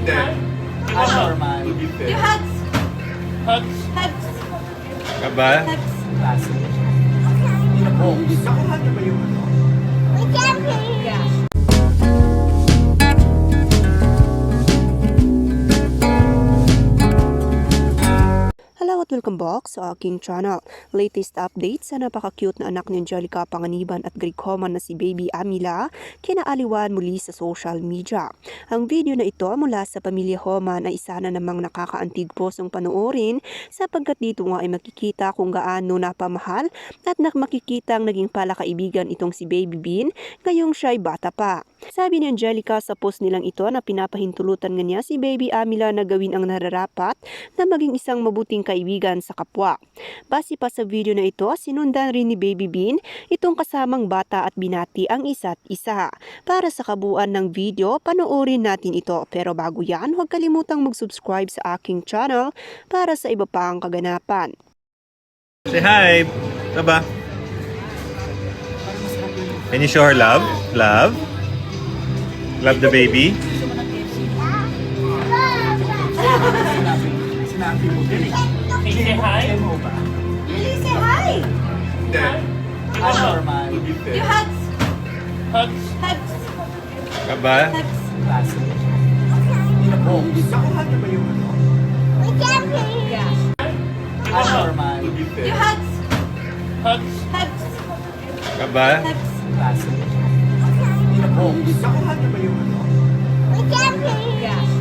Then, Normal. to be fair. Your hugs. Hugs. Hugs. Aba? Hugs. Classic. Beautiful. Nakuha niyo ba yung ano? Yeah. Hello at welcome back sa aking channel. Latest update sa napaka-cute na anak ni Angelica Panganiban at Greg Homan na si Baby Amila kinaaliwan muli sa social media. Ang video na ito mula sa pamilya Homan ay isa na namang nakakaantig pusong panoorin sapagkat dito nga ay makikita kung gaano napamahal at makikita ang naging palakaibigan itong si Baby Bean ngayong siya ay bata pa. Sabi ni Angelica sa post nilang ito na pinapahintulutan nga niya si Baby Amila na gawin ang nararapat na maging isang mabuting kaibigan sa kapwa. Base pa sa video na ito, sinundan rin ni Baby Bean itong kasamang bata at binati ang isa't isa. Para sa kabuuan ng video, panoorin natin ito. Pero bago yan, huwag kalimutang mag-subscribe sa aking channel para sa iba pang kaganapan. Say hi! Aba? Can you show her love? Love? Love the baby? Sinabi mo din eh. Can you say hi? Mo ba? Really say hi. Then, Normal. to be fair. Your hugs. Hugs. Hugs. Aba? Hugs. Classic. Beautiful. Nakuha niyo ba yung ano? Yeah. Normal. To be fair. Your hugs. Hugs. Hugs. Aba? Hugs. Classic. Beautiful. Nakuha niyo ba yung ano? Yeah.